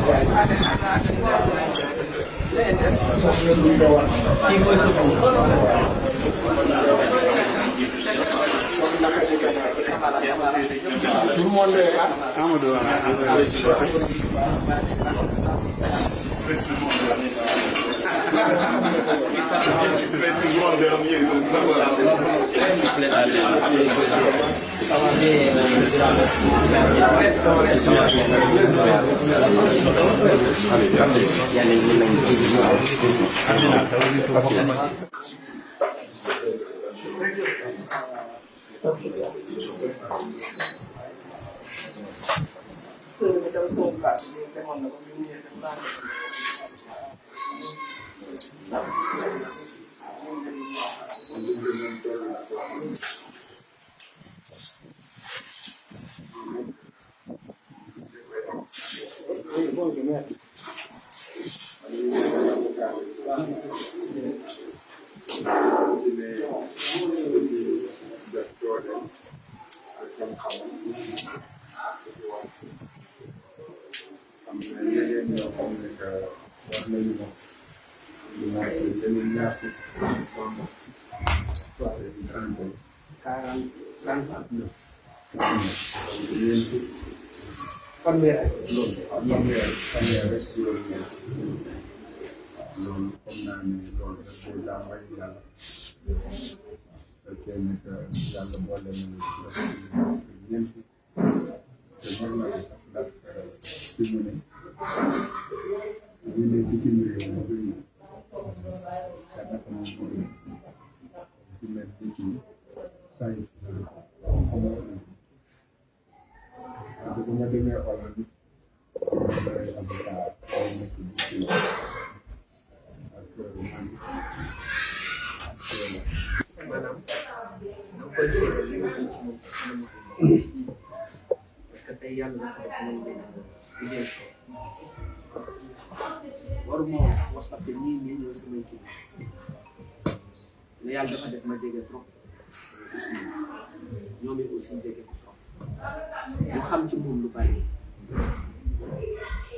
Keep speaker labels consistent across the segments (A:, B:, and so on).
A: Tout le monde est là.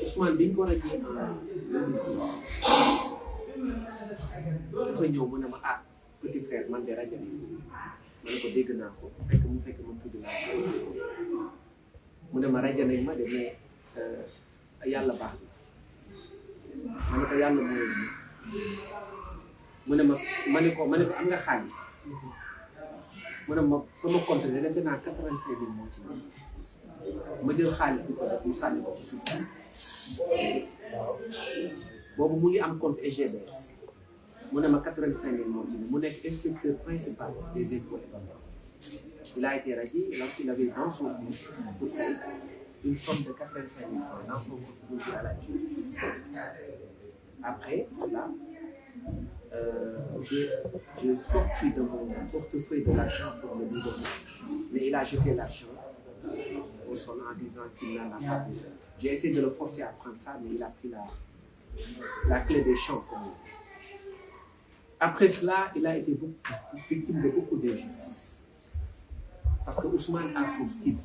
B: Ousmane bi ñu ko rajee en 2006 dafa ñëw mu ne ma ah petit frère man de rajo bi ma ne ko dégg naa ko fekk mu fekk man tudd naa ko mu ne ma rajo nañ ma de mais yàlla baax na ma ne ko yàlla mooy mu ne ma ne ko am nga xaalis mu ne ma sama compte ne defe naa 85 000 moo ci ma jël xaalis bi ko def mu sànni ko ci suuf boobu mu ngi am compte EGBS mu ne ma 85 000 moo ci mu nekk inspecteur principal des impôts et domaines. Il a été radié lorsqu'il avait dans son compte pour faire une somme de 85 000 francs dans son compte pour à la justice. Après cela, j'ai sorti de mon portefeuille de l'argent pour le lui donner, mais il a jeté l'argent au sol en disant qu'il n'en a pas besoin. J'ai essayé de le forcer à prendre ça, mais il a pris la clé des champs. Après cela, il a été victime de beaucoup d'injustices. Parce que Ousmane a son style.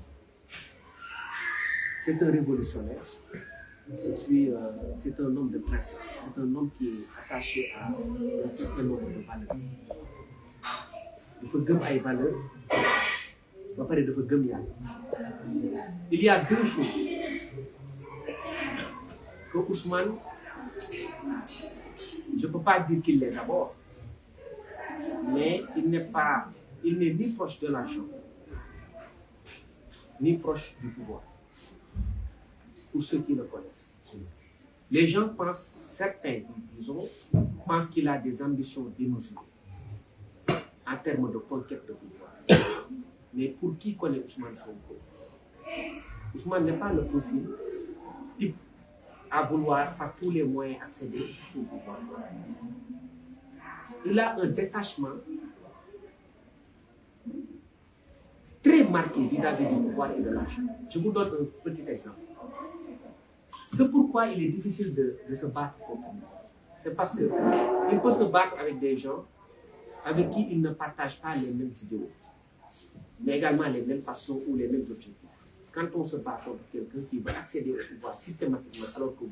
B: C'est un révolutionnaire. Et puis, c'est un homme de principe. C'est un homme qui est attaché à un certain nombre de valeurs. Il faut gagner des valeurs. Il faut parler de gagner. Il y a deux choses que Ousmane, je ne peux pas dire qu'il les aborde, mais il n'est ni proche de l'argent, ni proche du pouvoir, pour ceux qui le connaissent. Les gens pensent, certains, disons, pensent qu'il a des ambitions démesurées en termes de conquête de pouvoir. Mais pour qui connaît Ousmane Sonko, Ousmane n'est pas le profil type à vouloir par tous les moyens accéder au pouvoir. Il a un détachement très marqué vis-à-vis du pouvoir et de l'argent. Je vous donne un petit exemple. C'est pourquoi il est difficile de se battre contre lui. C'est parce qu'il peut se battre avec des gens avec qui il ne partage pas les mêmes idéaux, mais également les mêmes passions ou les mêmes objectifs. quand on se bat contre quelqu'un qui veut accéder au pouvoir systématiquement, alors que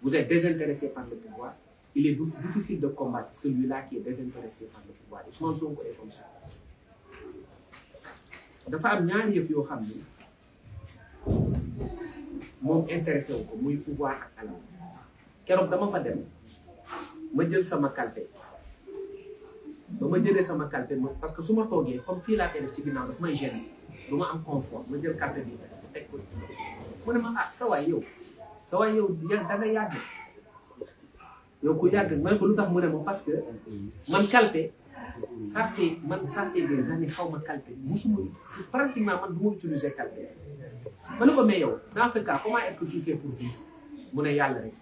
B: vous êtes désintéressé par le pouvoir, il est difficile de combattre celui-là qui est désintéressé par le pouvoir. Ousmane Sonko est comme ça. dafa am ñaari yëf yoo xam ni moom intéressé wu ko muy pouvoir ak alal keroog dama fa dem ma jël sama kalpe ba ma jëlee sama kalpe parce que su ma toogee comme fii laa koy def ci ginnaaw daf may gêner du ma am confort ma jël kalpe bi teg ko mu ne ma ah sa waay yow da nga yàgg yow ku yàgg man ko lu tax mu ne ma parce que man kalpe ça fait des années xaw ma kalpe musuma pratiquement man du ma utiliser kalpe ma ne ko mais yow dans ce cas comment est-ce que tu fais pour vivre mu ne yàlla rek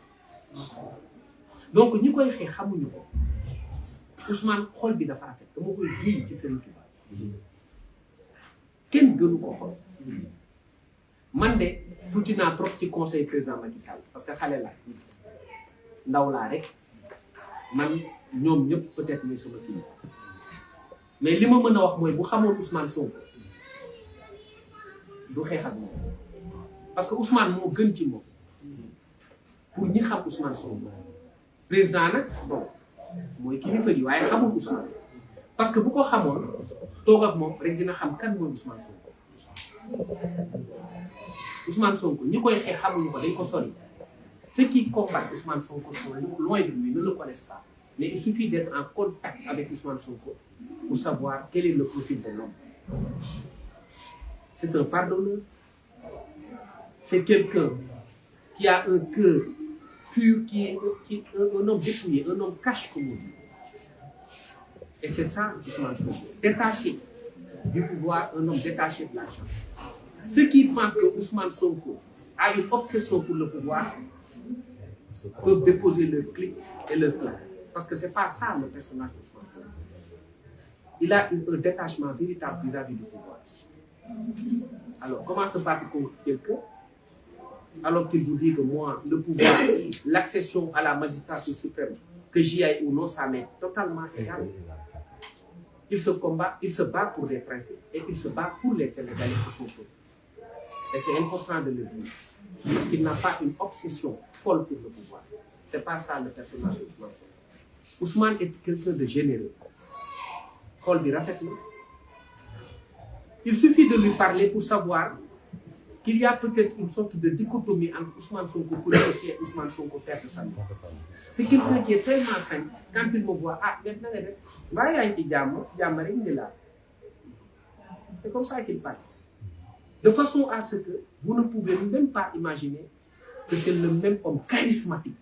B: donc ñi koy xeex xamuñu ko Ousmane xol bi dafa rafet dama koy jiiñ ci Serigne Touba kenn gënu ko xol man de tuuti naa trop ci conseil président Macky Sall parce que xale la ndaw laa rek man ñoom ñëpp peut-être ñooy sama kii mais li ma mën a wax mooy bu xamoon Ousmane Sonko du xeex ak moom parce que Ousmane moo gën ci moom pour ñi xam Ousmane Sonko président nag bon mooy kilifa gi waaye xamul Ousmane parce que bu ko xamoon toog ak moom rek dina xam kan mooy Ousmane Sonko Ousmane Sonko ñi koy xeex xamuñu ko dañ ko sori ceux qui combattent Ousmane Sonko sont loin de lui, ne le connaissent pas mais il suffit d'être en contact avec Ousmane Sonko pour savoir quel est le profil de l'homme. C'est un pardonneur, c'est quelqu'un qui a un cœur pur, qui est un homme dépouillé, un homme cash comme on dit. Et c'est ça Ousmane Sonko, détaché du pouvoir, un homme détaché de l'argent. Ceux qui pensent que Ousmane Sonko a une obsession pour le pouvoir peuvent déposer leur clic et leur plaque. Parce que ce n'est pas ça le personnage d'Ousmane Sonko. Il a un détachement véritable vis-à-vis du pouvoir. Alors, comment se battre contre quelqu'un alors qu'il vous dit que moi, le pouvoir, l'accession à la magistrature suprême, que j'y aille ou non, ça m'est totalement égal. Il se bat pour des principes et il se bat pour les Sénégalais qui sont peu. Et c'est important de le dire. Parce qu'il n'a pas une obsession folle pour le pouvoir. Ce n'est pas ça le personnage d'Ousmane Sonko. Ousmane est quelqu'un de généreux. Il suffit de lui parler pour savoir qu'il y a peut-être une sorte de dichotomie entre Ousmane Sonko policier et Ousmane Sonko père de famille. C'est quelqu'un qui est tellement simple. Quand il me voit, c'est comme ça qu'il parle. De façon à ce que vous ne pouvez même pas imaginer que c'est le même homme charismatique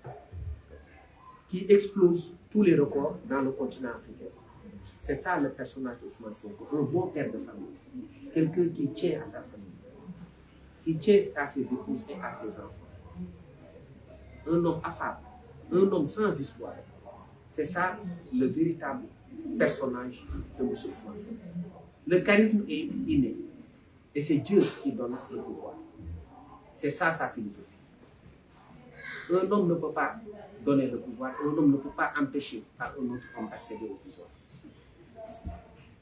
B: qui explose tous les records dans le continent africain. C'est ça le personnage d'Ousmane Sonko, un bon père de famille, quelqu'un qui tient à sa famille, qui tient à ses épouses et à ses enfants. Un homme affable, un homme sans histoire. C'est ça le véritable personnage de M. Ousmane Sonko. Le charisme est inné et c'est Dieu qui donne le pouvoir. C'est ça sa philosophie. Un homme ne peut pas donner le pouvoir, un homme ne peut pas empêcher à un autre homme d'accéder au pouvoir.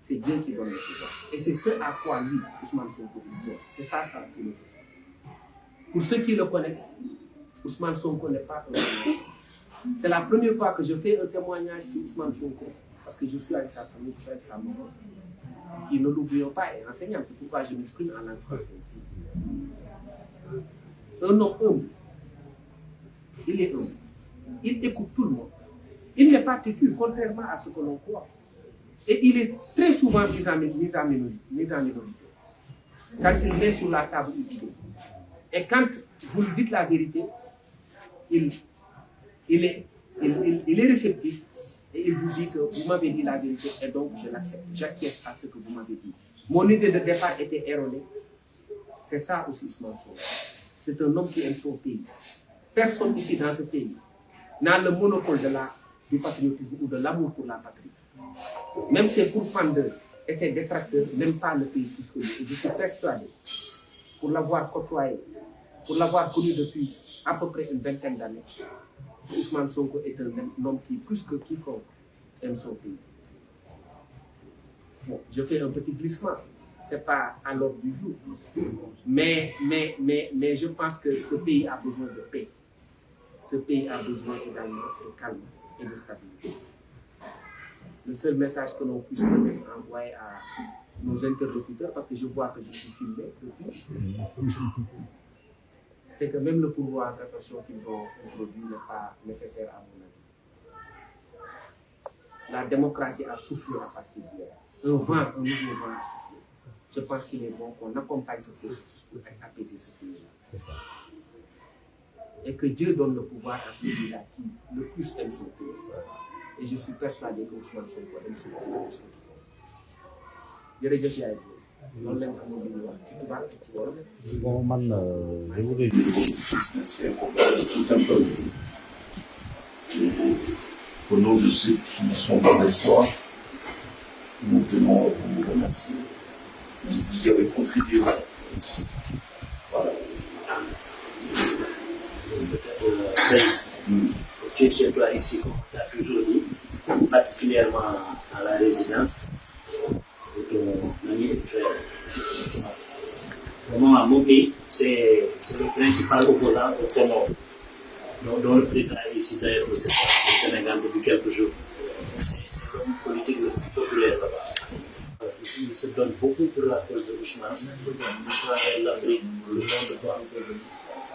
B: C'est Dieu qui donne le pouvoir. Et c'est ce à quoi lui, Ousmane Sonko, dit. C'est ça sa philosophie. Pour ceux qui le connaissent, Ousmane Sonko n'est pas un témoignage. C'est la première fois que je fais un témoignage sur Ousmane Sonko, parce que je suis avec sa famille, je suis avec sa maman, qui ne l'oublions pas est enseignant. C'est pourquoi je m'exprime en langue française. Un homme humble. Il est humble. Il écoute tout le monde. Il n'est pas têtu, contrairement à ce que l'on croit. Et il est très souvent mis en minorité. Quand il met sur la table une idée. Et quand vous lui dites la vérité, il est réceptif et il vous dit que vous m'avez dit la vérité et donc je l'accepte. J'acquiesce à ce que vous m'avez dit. Mon idée de départ était erronée. C'est ça aussi Ousmane Sonko. C'est un homme qui aime son pays. Personne ici dans ce pays n'a le monopole du patriotisme ou de l'amour pour la patrie. Même ses pourfendeurs et ses détracteurs n'aiment pas le pays plus que lui. Je suis persuadé, pour l'avoir côtoyé, pour l'avoir connu depuis à peu près une vingtaine d'années, Ousmane Sonko est un homme qui, plus que quiconque, aime son pays. Bon, je fais un petit glissement. c'est pas à l'ordre du jour. Mais je pense que ce pays a besoin de paix. Ce pays a besoin également de calme et de stabilité. Le seul message que l'on puisse peut-être envoyer à nos interlocuteurs, parce que je vois que je suis filmé depuis, c'est que même le pouvoir en cassation qu'ils ont introduit n'est pas nécessaire à mon avis. La démocratie a soufflé à partir d'hier. Un nouveau vent a soufflé. Je pense qu'il est bon qu'on accompagne ce processus pour apaiser ce pays-là.
A: C'est ça.
B: Et que Dieu donne le pouvoir à celui-là qui le plus aime son pays. Et je suis persuadé que Ousmane Sonko aime son pays. jërëjëf yaay bi loolu lañ amoon li ñuy wax ci tubaab ak ci wolof.
A: Bon, man, je voudrais...
C: C'est tout un peu au nom de ceux qui sont dans l'espoir, nous tenons à vous remercier. Si vous avez contribué ici. Voilà.
D: Tu es chez toi ici, comme tu as toujours dit, particulièrement à la résidence de ton ami et frère Ousmane. Vraiment, à mon pays, c'est le principal opposant au Comore, dont le président est ici d'ailleurs au Sénégal depuis quelques jours. C'est l'homme politique le plus populaire là-bas. Ici, il se donne beaucoup pour la cause de Ousmane, pour l'Afrique, le monde.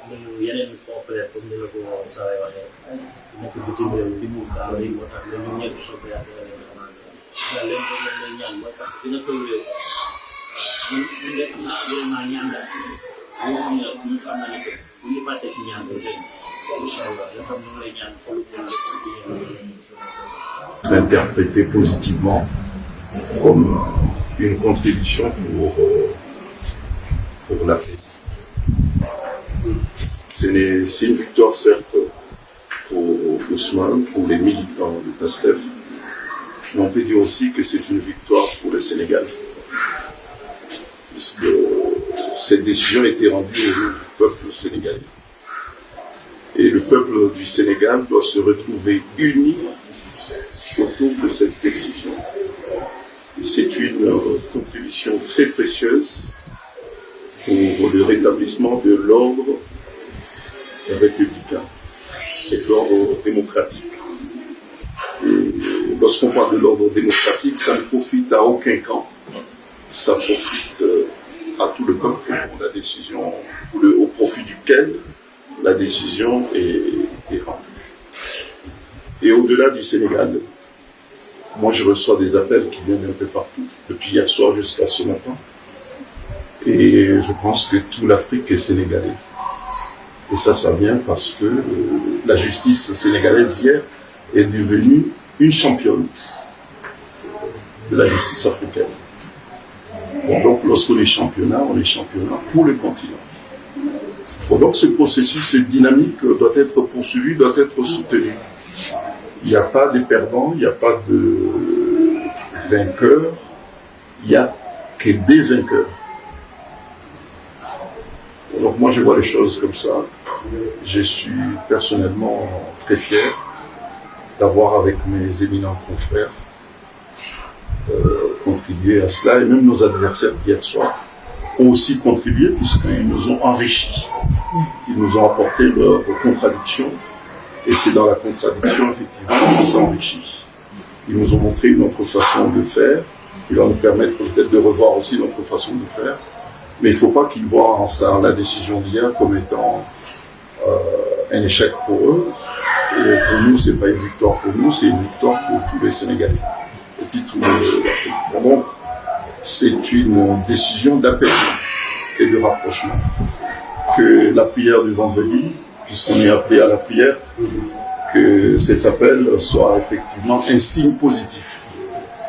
D: Nous yeneen confrère comme ni la ko saa yoo waxee nekk bitim réew di mu gaaw yi moo tax ñun ñëpp soo ko yàggee daal leen ko leen ñaan mooy parce que dina toll réew ñun de vraiment ñaan daal ñu xam na ne que bu ñu fàtte ci ñaan rek incha allah yoo xam ne lay ñaan xolu
C: L'interpréter positivement comme une contribution pour la paix. C'est une victoire certes pour Ousmane, pour les militants de PASTEF, mais on peut dire aussi que c'est une victoire pour le Sénégal. Puisque cette décision a été rendue au nom du peuple sénégalais. Et le peuple du Sénégal doit se retrouver uni autour de cette décision. Et c'est une contribution très précieuse pour le rétablissement de l'ordre républicain et de l'ordre démocratique. Et lorsqu'on parle de l'ordre démocratique, ça ne profite à aucun camp, ça profite à tout le peuple pour la décision, au profit duquel la décision est rendue. Et au-delà du Sénégal, moi je reçois des appels qui viennent un peu partout, depuis hier soir jusqu'à ce matin. Et je pense que toute l'Afrique est sénégalaise. Et ça vient parce que la justice sénégalaise hier est devenue une championne de la justice africaine. Bon, donc lorsqu'on est championnat pour le continent. Bon, donc ce processus, cette dynamique doit être poursuivie, doit être soutenue. Il n'y a pas de perdants, il n'y a pas de vainqueurs, il n'y a que des vainqueurs. Donc moi je vois les choses comme ça. Je suis personnellement très fier d'avoir avec mes éminents confrères contribué à cela. Et même nos adversaires d'hier soir ont aussi contribué puisqu'ils nous ont enrichis. Ils nous ont apporté leurs contradictions. Et c'est dans la contradiction effectivement qu'ils nous ont enrichis. Ils nous ont montré une autre façon de faire. Ils vont nous permettre peut-être de revoir aussi notre façon de faire. Mais il ne faut pas qu'ils voient en ça la décision d'hier comme étant un échec pour eux. Et pour nous, ce n'est pas une victoire pour nous, c'est une victoire pour tous les Sénégalais. Et puis tous les... Donc, c'est une décision d'apaisement et de rapprochement. Que la prière du vendredi, puisqu'on est appelé à la prière, que cet appel soit effectivement un signe positif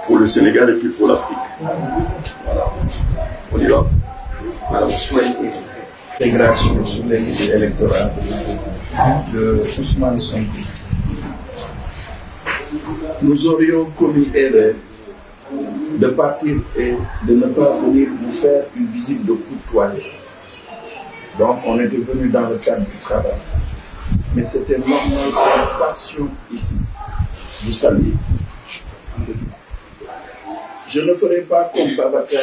C: pour le Sénégal et puis pour l'Afrique. Voilà. On y va.
E: Intégration sur les listes électorales de Ousmane Sonko. Nous aurions commis erreur de partir et de ne pas venir nous faire une visite de courtoisie. Donc on était venu dans le cadre du travail. Mais c'était notre passion ici. Vous saluez. Je ne ferai pas comme Babacar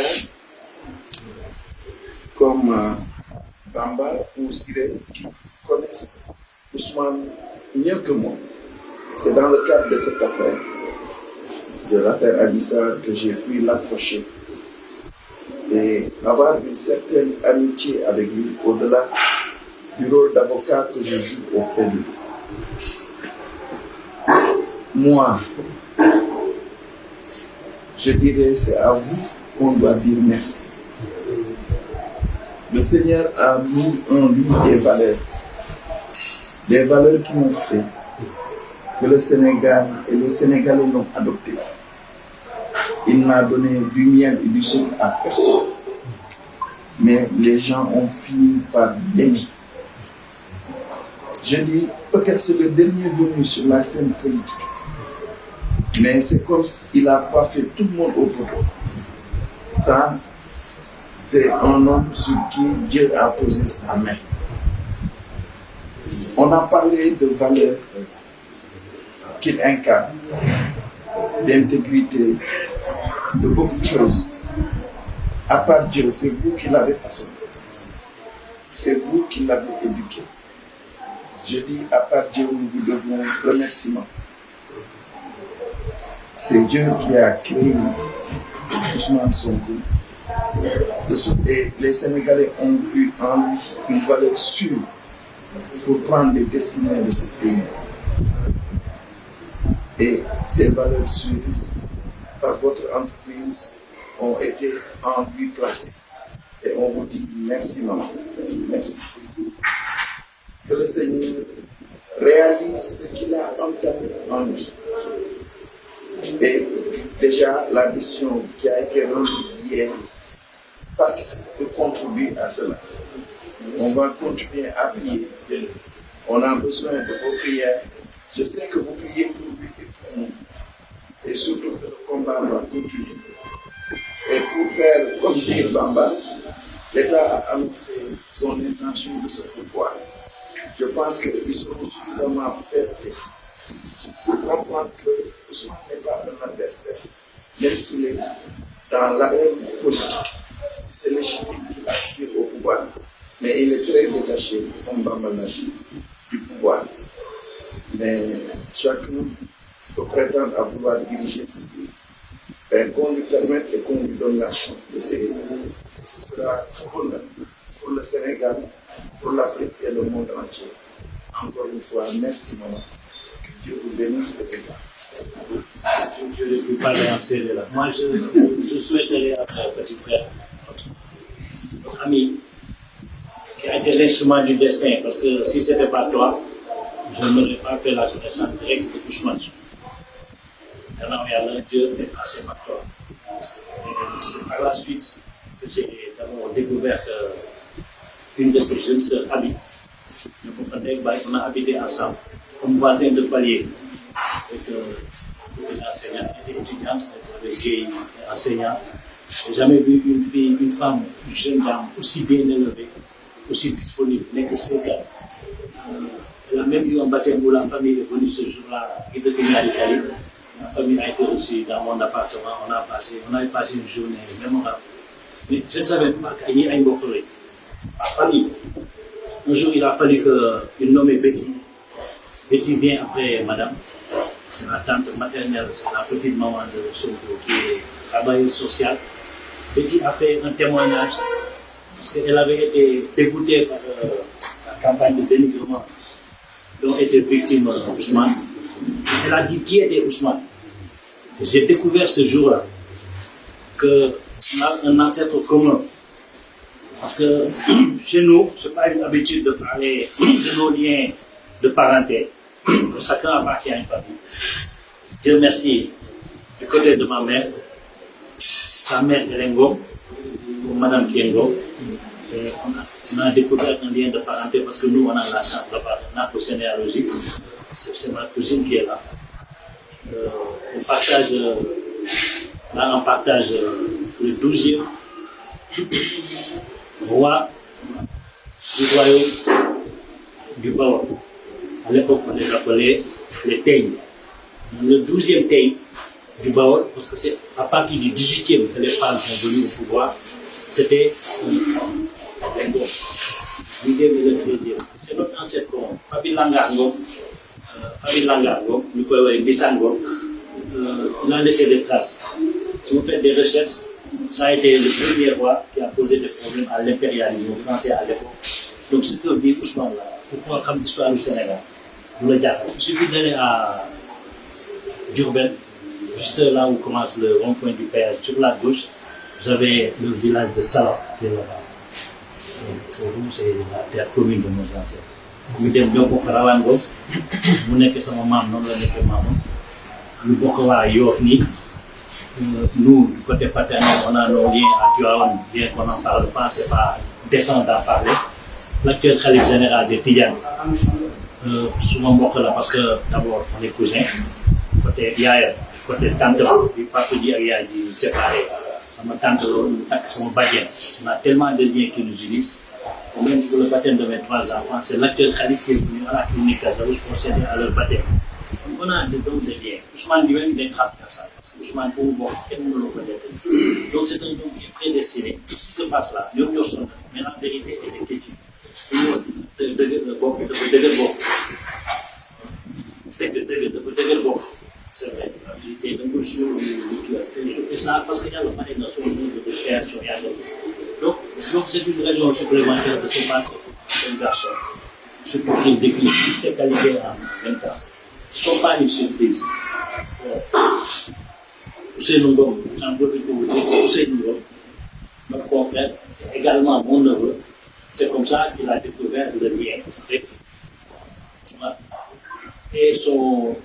E: comme Bamba ou Siré qui connaissent Ousmane mieux que moi. C'est dans le cadre de cette affaire, de l'affaire Adissa, que j'ai pu l'approcher et avoir une certaine amitié avec lui au-delà du rôle d'avocat que je joue auprès de lui. Moi, je dirais, c'est à vous qu'on doit dire merci. Le Seigneur a mis en lui des valeurs qui m'ont fait que le Sénégal et les Sénégalais l'ont adopté. Il n'a donné du miel et du sucre à personne. Mais les gens ont fini par l'aimer. Je dis, peut-être c'est le dernier venu sur la scène politique. Mais c'est comme s'il n'a pas fait tout le monde autour. Ça, c'est un homme sur qui Dieu a posé sa main. On a parlé de valeurs qu'il incarne, d'intégrité, de beaucoup de choses. À part Dieu, c'est vous qui l'avez façonné. C'est vous qui l'avez éduqué. Je dis, à part Dieu, nous vous devons remerciement. C'est Dieu qui a créé Ousmane Sonko. Et les Sénégalais ont vu en lui une valeur sûre pour prendre les destinées de ce pays. Et ces valeurs sûres, par votre entreprise, ont été en lui placées. Et on vous dit merci, maman. Merci. Que le Seigneur réalise ce qu'il a entamé en lui. Et déjà, la décision qui a été rendue hier participe de contribuer à cela. On va continuer à prier. On a besoin de vos prières. Je sais que vous priez pour lui et pour nous. Et surtout que le combat va continuer. Et pour faire comme dit Bamba, l'État a annoncé son intention de se pouvoir. Je pense qu'ils seront suffisamment faits pour comprendre que Ousmane n'est pas un adversaire, même s'il est dans l'arène politique. C'est légitime qu'il aspire au pouvoir, mais il est très détaché, comme Bamba l'a dit, du pouvoir. Mais chacun peut prétendre à vouloir diriger ce pays. Ben, qu'on lui permette et qu'on lui donne la chance d'essayer. Ce sera pour le Sénégal, pour l'Afrique et le monde entier. Encore une fois, merci maman. Que Dieu vous bénisse et
D: Je ne peux pas aller en serrer là. Moi, je souhaiterais après petit frère, notre ami, qui a été l'instrument du destin, parce que si ce n'était pas toi, je n'aurais pas fait la connaissance directe de Ousmane Sonko. Dieu est passé par toi. Et c'est par la suite que j'ai d'abord découvert une de ces jeunes sœurs, Abi. On a habité ensemble, comme voisins de palier. Une enseignante, était étudiante, avec des enseignants. Je n'ai jamais vu une femme, une jeune dame aussi bien élevée, aussi disponible, n'est que 5 ans. Elle a même eu un baptême où la famille est venue ce jour-là, qui était venue à l'Italie. La famille a été reçue dans mon appartement, on avait passé une journée mémorable. Mais je ne savais pas qu'il y a une boucle. Ma famille, un jour il a fallu qu'une nommée Betty. Betty vient après madame. C'est ma tante maternelle, c'est la petite maman de Sonko qui est travailleuse sociale. Betty a fait un témoignage parce qu'elle avait été dégoûtée par la campagne de dénigrement dont était victime Ousmane. Elle a dit qui était Ousmane. J'ai découvert ce jour-là qu'on a un ancêtre commun. Parce que chez nous, ce n'est pas une habitude de parler de nos liens de parenté. Chacun appartient à une famille. Dieu merci, du côté de ma mère, sa mère est Ngom, ou Madame Kiengo. On a découvert un lien de parenté parce que nous, on a la chance d'avoir un arbre généalogique. C'est ma cousine qui est là. On partage le 12e roi du royaume du Baol. À l'époque, on les appelait les Teignes. Le 12e Teigne du Baol, parce que c'est à partir du 18e que les femmes sont venues au pouvoir, c'était Ngom. Huitième et le 13e. C'est notre ancêtre commun. Fabi Langar Ngom, nous pouvons voir Bissan Ngom, il a laissé des traces. Si vous faites des recherches, ça a été le premier roi qui a posé des problèmes à l'impérialisme français à l'époque. Donc, ce que dit Ousmane là, pour pouvoir comprendre l'histoire du Sénégal, vous le dites. Il suffit d'aller à Diourbel, juste là où commence le rond-point du péage, sur la gauche, vous avez le village de Salah qui est là-bas. Pour vous, c'est la terre commune de nos ancêtres. Nous avons fait un peu de temps, nous avons fait un peu de temps, nous avons fait Yoff. Nous, côté paternel, on a nos liens à Tuaon, bien qu'on n'en parle pas, c'est pas décent d'en parler. L'actuel khalife général de Tidjane, souvent beaucoup là parce que d'abord on est cousins, côté Yaya, côté tante, puis papa dit à Yaya dit séparé. Sama tante, sama badienne. On a tellement de liens qui nous unissent. Même pour le baptême de mes 3 enfants, c'est l'actuel khalife qui est venu à la clinique à Zarouche pour s'aider à leur baptême. On a donc des liens. Ousmane lui-même, il est transversal. Ousmane, pour vous, quel monde le connaît. Donc c'est un homme qui est prédestiné. Tout ce qui se passe là, nous nous sommes. Mais la vérité est l'inquiétude. C'est vrai, la vérité est un peu sur et ça, parce qu'il y a le palais dans son livre de création. Donc c'est une raison supplémentaire de se battre pour un garçon. Surtout qu'il définit toutes ses qualités en 24. Ce ne sont pas une surprise. Ousseynou Ngom, j'en profite pour vous dire, Ousseynou Ngom, notre confrère, également mon neveu, c'est comme ça qu'il a découvert le lien avec Ousmane. Et son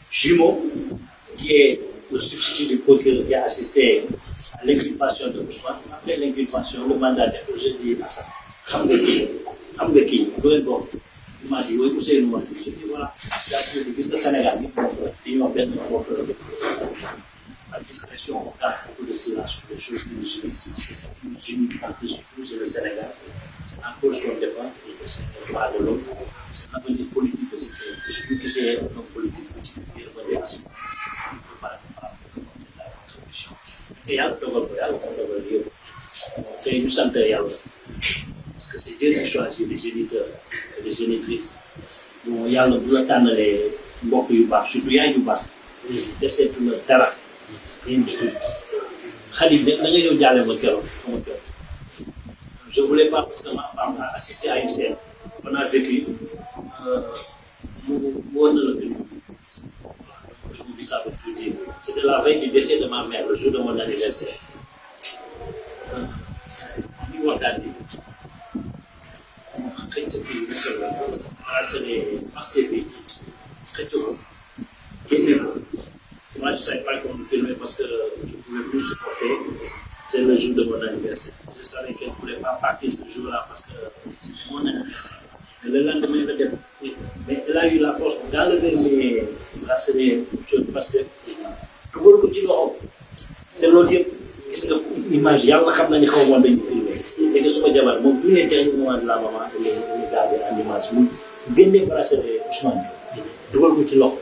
D: jumeau, qui est le substitut du procureur qui a assisté à l'inculpation de Ousmane, après l'inculpation, le mandat déposé dit à ça. Il m'a dit, oui, Ousseynou Ngom, je dis voilà, il a pris le business Sénégal, il m'a fait la discrétion, on garde beaucoup de silence sur les choses qui nous unissent, qui nous unissent en plus c'est le Sénégal. C'est en cause qu'on défend, c'est le droit de l'homme, c'est l'avenir politique de ce pays. Et celui qui c'est un homme politique qui est revenu à ce moment, il ne peut pas la contribution. Et il y a le dire, c'est une santé, parce que c'est Dieu qui choisit les géniteurs et les génitrices. Bon, il y a le bulletin de les mbokk yu baax, surtout yaay yu baax, deseetu la dara. Je ne voulais pas parce que ma femme a assisté à une scène. On a vécu. C'était la veille du décès de ma mère, le jour de mon anniversaire. Moi, je ne savais pas qu'on nous filmait parce que je ne pouvais plus supporter. C'est le jour de mon anniversaire. Je savais qu'elle ne voulait pas partir ce jour-là parce que c'était mon anniversaire. Et le lendemain, mais elle a eu la force d'enlever mes bracelets parce que tout le monde dit non. C'est l'autre image. Il y a un peu de choses qui ont été filmées. Et que ce soit diamant, mon premier dernier moment de la maman, elle est gardée en image. Il y a des bracelets Ousmane. Tout le monde dit non.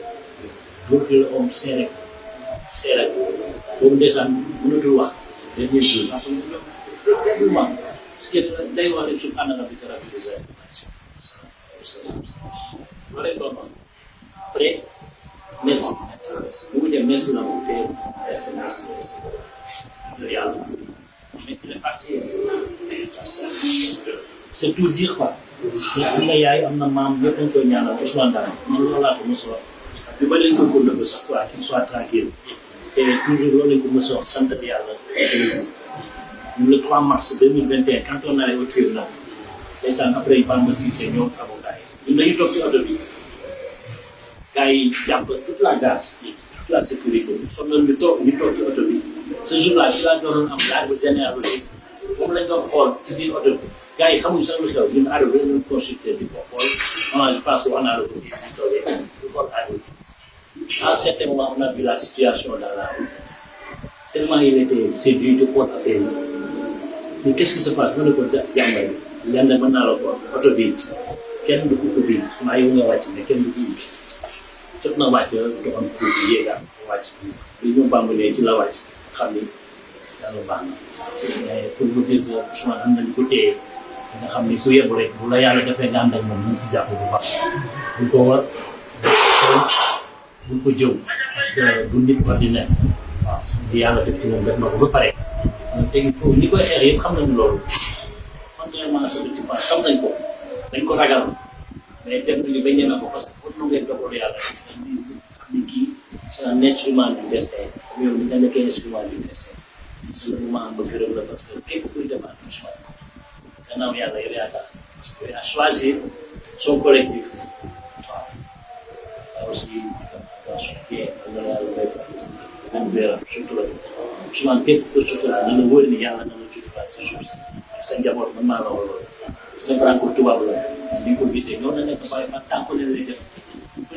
D: Donc, on serre. Boobu ndeysaan mënatul wax dernier jour vraiment parce que day wax ne subhaana rabbika rabbil izzati loolu doon wax après merci bu mu dem merci la mu tee merci loolu yàlla mais il est parti c'est tout dire quoi am na yaay am na maam ñëpp a ngi koy ñaanal Ousmane Dara man loolu laa ko mos a wax bi ba leen ko nëbb sax quoi qu'il soit tranquille. Et toujours, on est comme ça, Santa Diala. Le 3 mars 2021, quand on allait au tribunal, les ans après, il parle de 6 seniors avocats. Il a eu tout de vie. Quand il y a toute la garde, toute la sécurité, son nom de top, il toque de vie. Ce jour-là, il a donné un garde général. On l'a donné fort, tu dis autre. Quand il y a un jour, il a arrivé à consulter du peuple. Je pense qu'on a le coup à un certain moment, on a vu la situation dans la rue. Tellement il était séduit de quoi faire. Mais qu'est-ce qui se passe? On ne peut pas dire. Il y a un moment dans l'autobus. Quel de coups de vie? On a eu une voiture, mais quel de coups de vie? Toute la voiture, on a un coup de vie. Ils n'ont pas mené toute la voiture. Pour vous dire que Ousmane a un côté nga xam ni ku yebu rek bu la yàlla defee nga ànd ak moom nañ ci jàpp bu baax buñ ko war buñ ko jëw parce que du nit ordinaire waaw di yàlla def ci moom def na ko ba pare te il faut ñi koy xeex yëpp xam nañu loolu contrairement à ce petit pas xam nañ ko dañ ko ragal mais dem nañu ba ñeme ko parce que pour nu ngeen dogalu yàlla xam ni kii c'est un instrument du destin yow li nga nekkee instrument du destin c'est le moment ba gërëm la parce que képp kuy demaat Ousmane gannaaw yàlla yow yaa tax parce que à choisir son collectif waaw aussi dans son pied nga yàlla may am wéram surtout la Ousmane képp ku surtout la na la wóor ni yàlla na la jutiwaat ci suuf si sa njaboot man maa la war loolu sa branco tubaab la di ko gisee ñoo na nekk bàyyi man tànk ne lay def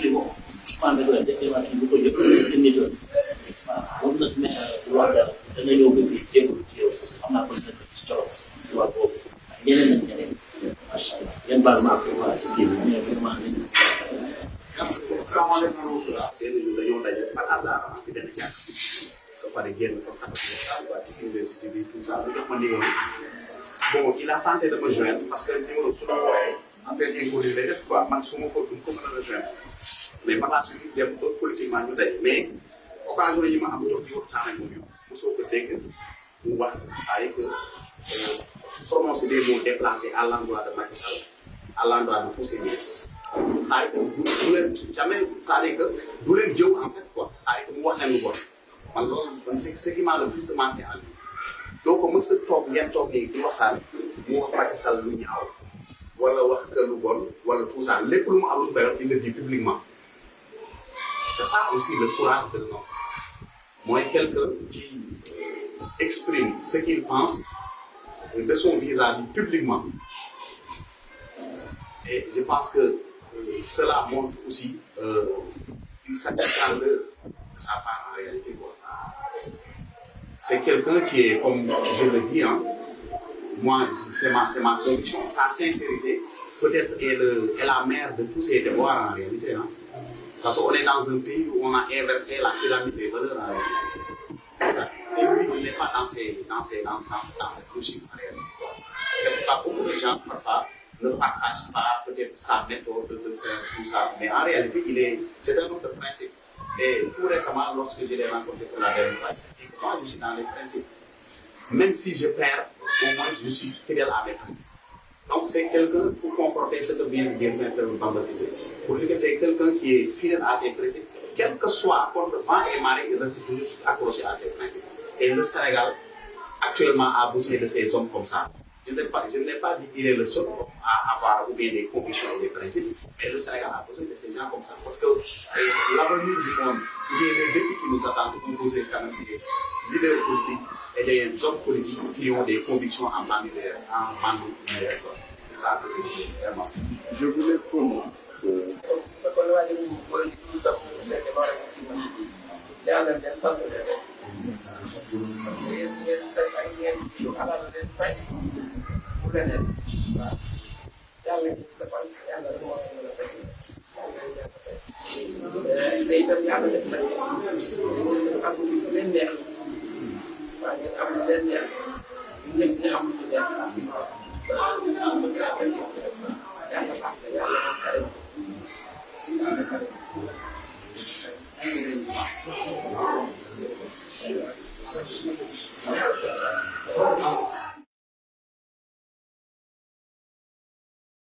D: li ko Ousmane rek la jëkkewaat bu ko jëpp seen nit la waaw moom nag mais wax dara dana ñëw ba fii jégalu ci yow parce que xam naa ko dina ci colo tubaab boobu ak ñeneen ak ñeneen macha allah yan baal ma ak waa ci kii bi mais vraiment
F: salaamaaleykum wa rahmatulah. seen i dañoo daje par hasard si benn jàkk ba pare génn comme xam ci université bi tout ça lu jox ma numéro bon il a tenté de me joindre parce que numéro su ma wooyee en fait inconnu lay def quoi man su ma ko du ko mën a rejoindre mais par la suite dem ba politiquement ñu daje mais occasion yi ma am toog di waxtaan ak moom mosoo ko dégg mu wax ay que prononcer des mots déplacés à l'endroit de Macky Sall à l'endroit de tous ses ministres. c'est-à-dire que du leen jamais c'est-à-dire que du leen jëw en fait quoi c'est-à-dire que mu wax leen lu bon man loolu man c'est ce qui m'a le plus marqué en lui donc mës a toog ngeen toog nii di waxtaan mu wax Macky Sall lu ñaaw wala wax que lu bon wala tout ça lépp lu mu am lu koy wax il le dit publiquement c'est ça aussi le courage de l'homme mooy quelqu'un qui exprime ce qu'il pense de son vis-à-vis publiquement et je pense que cela montre aussi une certaine grandeur de sa part en réalité quoi. C'est quelqu'un qui est, comme je le dis, hein, moi c'est ma conviction, sa sincérité peut-être est la mère de tous ces devoirs en réalité, hein. Parce qu'on est dans un pays où on a inversé la pyramide des valeurs en réalité. Et lui, il n'est pas dans cette logique en réalité. C'est pourquoi beaucoup de gens parfois ne partagent pas peut-être sa méthode de faire tout ça, mais en réalité, c'est un homme de principe. Et tout récemment, lorsque je l'ai rencontré pour la dernière fois, moi je suis dans les principes. Même si je perds, au moins je suis fidèle à mes principes. Donc c'est quelqu'un pour confronter ce que vient de dire M. Bamba Cissé. Pour dire que c'est quelqu'un qui est fidèle à ses principes, quel que soit contre vent et marée, il reste toujours accroché à ses principes. Et le Sénégal actuellement a besoin de ces hommes comme ça. Je ne l'ai pas dit qu'il est le seul à avoir ou bien des convictions et des principes, mais le Sénégal a besoin de ces gens comme ça. Parce que l'avenir du monde, ou bien les défis qui nous attendent, ont besoin quand même des leaders politiques et des hommes politiques qui ont des convictions en bandoulière. C'est ça que je voulais vraiment.
E: Je voulais comment